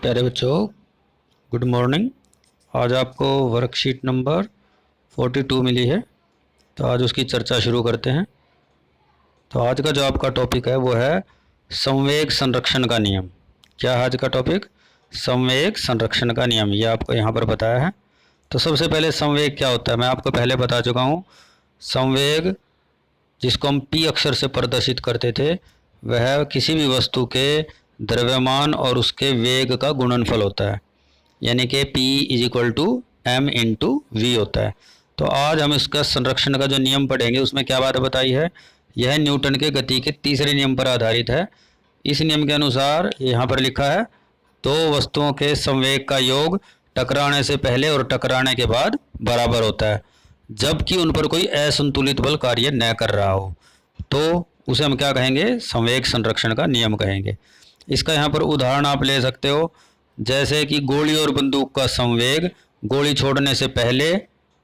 प्यारे बच्चों, good morning. आज आपको वर्कशीट नंबर 42 मिली है, तो आज उसकी चर्चा शुरू करते हैं। तो आज का जो आपका टॉपिक है वो है संवेग संरक्षण का नियम। क्या है आज का टॉपिक? संवेग संरक्षण का नियम। ये आपको यहाँ पर बताया है। तो सबसे पहले संवेग क्या होता है मैं आपको पहले बता चुका हूँ। संवेग, जिसको हम P अक्षर से प्रदर्शित करते थे, वह किसी भी वस्तु के द्रव्यमान और उसके वेग का गुणनफल होता है, यानी कि P is equal to M into V होता है। तो आज हम इसका संरक्षण का जो नियम पढ़ेंगे उसमें क्या बात बताई है, यह न्यूटन के गति के तीसरे नियम पर आधारित है। इस नियम के अनुसार यहाँ पर लिखा है, दो वस्तुओं के संवेग का योग टकराने से पहले और टकराने के बाद बराबर होता है, जबकि उन पर कोई असंतुलित बल कार्य न कर रहा हो। तो उसे हम क्या कहेंगे? संवेग संरक्षण का नियम कहेंगे। इसका यहाँ पर उदाहरण आप ले सकते हो, जैसे कि गोली और बंदूक का संवेग गोली छोड़ने से पहले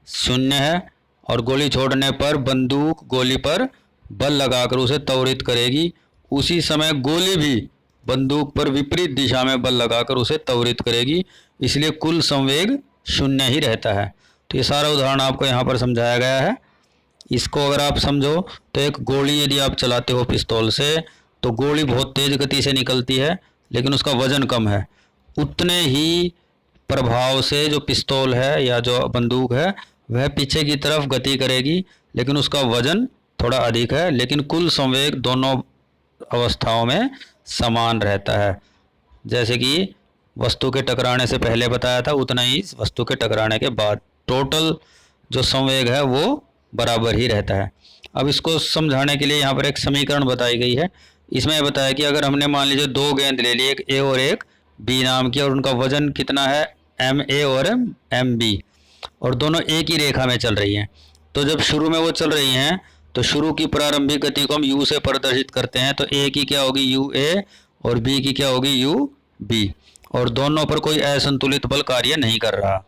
0 है और गोली छोड़ने पर बंदूक गोली पर बल लगाकर उसे त्वरित करेगी। उसी समय गोली भी बंदूक पर विपरीत दिशा में बल लगाकर उसे त्वरित करेगी, इसलिए कुल संवेग 0 ही रहता है। तो ये सारा उदाहरण आपको यहाँ पर समझाया गया है। इसको अगर आप समझो तो एक गोली यदि आप चलाते हो पिस्तौल से, तो गोली बहुत तेज गति से निकलती है लेकिन उसका वजन कम है। उतने ही प्रभाव से जो पिस्तौल है या जो बंदूक है वह पीछे की तरफ गति करेगी, लेकिन उसका वजन थोड़ा अधिक है, लेकिन कुल संवेग दोनों अवस्थाओं में समान रहता है। जैसे कि वस्तु के टकराने से पहले बताया था, उतना ही वस्तु के टकराने के बाद टोटल जो संवेग है वो बराबर ही रहता है। अब इसको समझाने के लिए यहाँ पर एक समीकरण बताई गई है। इसमें बताया कि अगर हमने मान लीजिए दो गेंद ले ली, एक ए और एक बी नाम की, और उनका वजन कितना है एम ए और एम बी, और दोनों एक ही रेखा में चल रही हैं, तो जब शुरू में वो चल रही हैं तो शुरू की प्रारंभिक गति को हम यू से प्रदर्शित करते हैं। तो ए की क्या होगी? यू ए, और बी की क्या होगी? यू बी, और दोनों पर कोई असंतुलित बल कार्य नहीं कर रहा।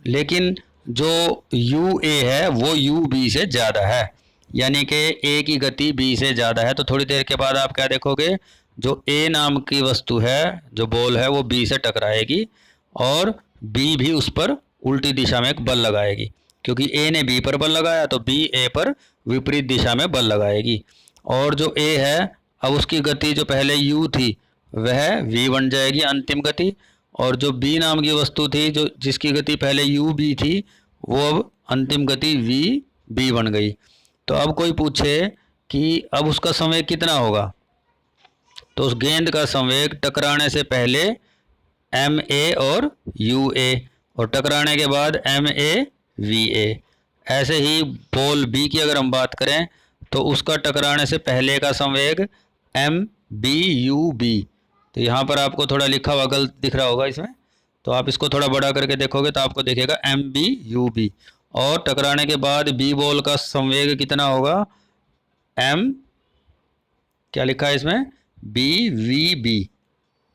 लेकिन जो यू ए है वो यू बी से ज़्यादा है, यानी कि ए की गति बी से ज़्यादा है। तो थोड़ी देर के बाद आप क्या देखोगे, जो ए नाम की वस्तु है, जो बॉल है, वो बी से टकराएगी और बी भी उस पर उल्टी दिशा में एक बल लगाएगी, क्योंकि ए ने बी पर बल लगाया तो बी ए पर विपरीत दिशा में बल लगाएगी। और जो ए है, अब उसकी गति जो पहले यू थी वह वी बन जाएगी, अंतिम गति, और जो बी नाम की वस्तु थी जो जिसकी गति पहले यू बी थी वो अब अंतिम गति वी बी बन गई। तो अब कोई पूछे कि अब उसका संवेग कितना होगा, तो उस गेंद का संवेग टकराने से पहले एम ए और यू ए, और टकराने के बाद एम ए वी ए। ऐसे ही बॉल बी की अगर हम बात करें तो उसका टकराने से पहले का संवेग एम बी यू बी। तो यहाँ पर आपको थोड़ा लिखा हुआ गलत दिख रहा होगा इसमें, तो आप इसको थोड़ा बड़ा करके देखोगे तो आपको दिखेगा एम बी यू बी। और टकराने के बाद बी बॉल का संवेग कितना होगा? एम, क्या लिखा है इसमें? B V B.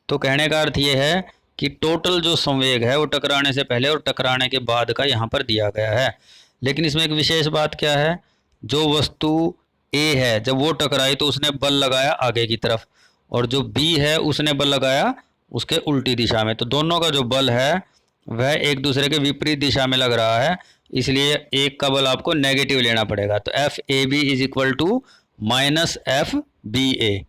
तो कहने का अर्थ ये है कि टोटल जो संवेग है वो टकराने से पहले और टकराने के बाद का यहाँ पर दिया गया है। लेकिन इसमें एक विशेष बात क्या है, जो वस्तु ए है जब वो टकराई तो उसने बल लगाया आगे की तरफ, और जो बी है उसने बल लगाया उसके उल्टी दिशा में। तो दोनों का जो बल है वह एक दूसरे के विपरीत दिशा में लग रहा है, इसलिए एक का बल आपको नेगेटिव लेना पड़ेगा। तो F A B is equal to minus F B A.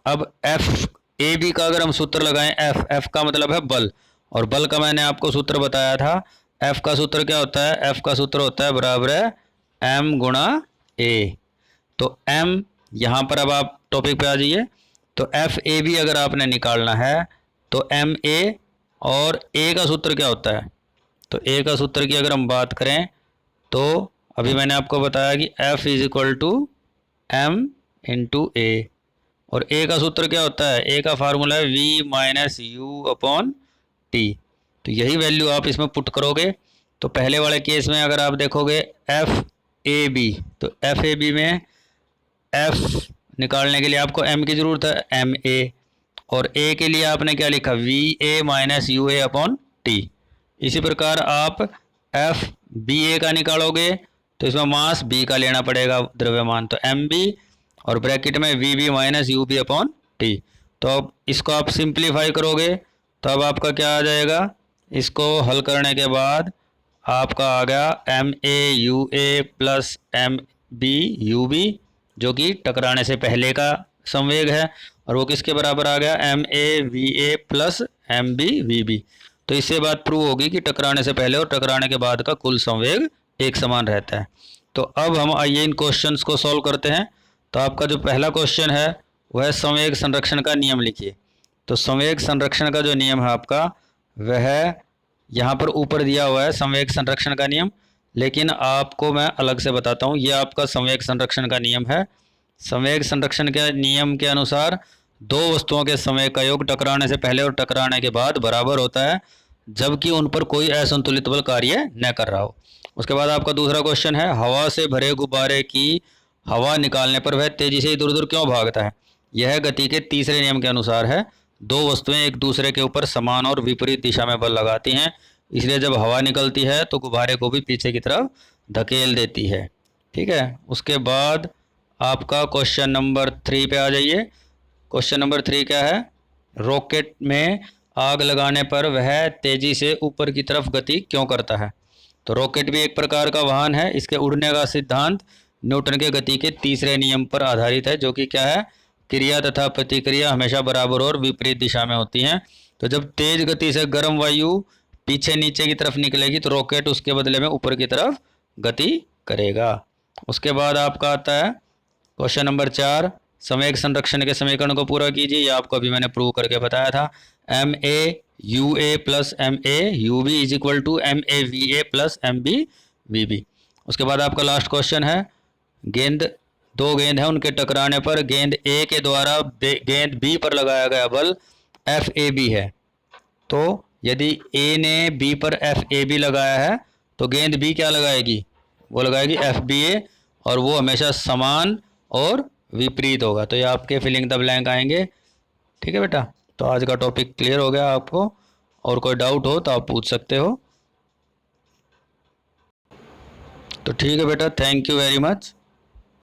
अब एफ ए बी का अगर हम सूत्र लगाएं, एफ, एफ का मतलब है बल, और बल का मैंने आपको सूत्र बताया था। एफ का सूत्र क्या होता है? एफ का सूत्र होता है बराबर है एम गुणा ए। तो एम, यहाँ पर अब आप टॉपिक पे आ जाइए। तो एफ ए बी अगर आपने निकालना है तो एम ए, और ए का सूत्र क्या होता है? तो ए का सूत्र की अगर हम बात करें तो अभी मैंने आपको बताया कि F is equal to M into a, और ए का सूत्र क्या होता है? ए का फार्मूला है V minus U upon T. तो यही वैल्यू आप इसमें पुट करोगे। तो पहले वाले केस में अगर आप देखोगे एफ ए बी, तो एफ ए बी में एफ निकालने के लिए आपको एम की ज़रूरत है, एम ए, और ए के लिए आपने क्या लिखा? V A minus U A upon T. इसी प्रकार आप एफ बी ए का निकालोगे तो इसमें मास बी का लेना पड़ेगा, द्रव्यमान, तो एम बी, और ब्रैकेट में V B minus U B upon T. तो अब इसको आप सिंप्लीफाई करोगे तो अब आपका क्या आ जाएगा, इसको हल करने के बाद आपका आ गया M A U A plus M B U B, जो कि टकराने से पहले का संवेग है, और वो किसके बराबर आ गया, M A V A plus M B V B. तो इससे बात प्रूव होगी कि टकराने से पहले और टकराने के बाद का कुल संवेग एक समान रहता है। तो अब हम आइए इन क्वेश्चंस को सॉल्व करते हैं। तो आपका जो पहला क्वेश्चन है वह संवेग संरक्षण का नियम लिखिए। तो संवेग संरक्षण का जो नियम है आपका, वह यहाँ पर ऊपर दिया हुआ है संवेग संरक्षण का नियम, लेकिन आपको मैं अलग से बताता हूँ। ये आपका संवेग संरक्षण का नियम है। संवेग संरक्षण के नियम के अनुसार दो वस्तुओं के संवेग का योग टकराने से पहले और टकराने के बाद बराबर होता है, जबकि उन पर कोई असंतुलित बल कार्य न कर रहा हो। उसके बाद आपका दूसरा क्वेश्चन है, हवा से भरे गुब्बारे की हवा निकालने पर वह तेजी से इधर उधर क्यों भागता है। यह गति के तीसरे नियम के अनुसार है। दो वस्तुएं एक दूसरे के ऊपर समान और विपरीत दिशा में बल लगाती हैं, इसलिए जब हवा निकलती है तो गुब्बारे को भी पीछे की तरफ धकेल देती है। ठीक है। उसके बाद आपका क्वेश्चन नंबर 3 पे आ जाइए। क्वेश्चन नंबर 3 क्या है, रॉकेट में आग लगाने पर वह तेजी से ऊपर की तरफ गति क्यों करता है। तो रॉकेट भी एक प्रकार का वाहन है। इसके उड़ने का सिद्धांत न्यूटन के गति के तीसरे नियम पर आधारित है, जो कि क्या है, क्रिया तथा प्रतिक्रिया हमेशा बराबर और विपरीत दिशा में होती हैं। तो जब तेज गति से गर्म वायु पीछे नीचे की तरफ निकलेगी तो रॉकेट उसके बदले में ऊपर की तरफ गति करेगा। उसके बाद आपका आता है क्वेश्चन नंबर 4, संवेग संरक्षण के समीकरण को पूरा कीजिए। ये आपको अभी मैंने प्रूव करके बताया था। M A U A plus M A U B is equal to M A V A plus M B V B. उसके बाद आपका लास्ट क्वेश्चन है, दो गेंद है, उनके टकराने पर गेंद ए के द्वारा गेंद बी पर लगाया गया बल एफ ए बी है। तो यदि ए ने बी पर एफ ए बी लगाया है तो गेंद बी क्या लगाएगी, वो लगाएगी एफ बी ए, और वो हमेशा समान और विपरीत होगा। तो ये आपके फिलिंग द ब्लैंक आएंगे। ठीक है बेटा। तो आज का टॉपिक क्लियर हो गया आपको, और कोई डाउट हो तो आप पूछ सकते हो। तो ठीक है बेटा, थैंक यू वेरी मच।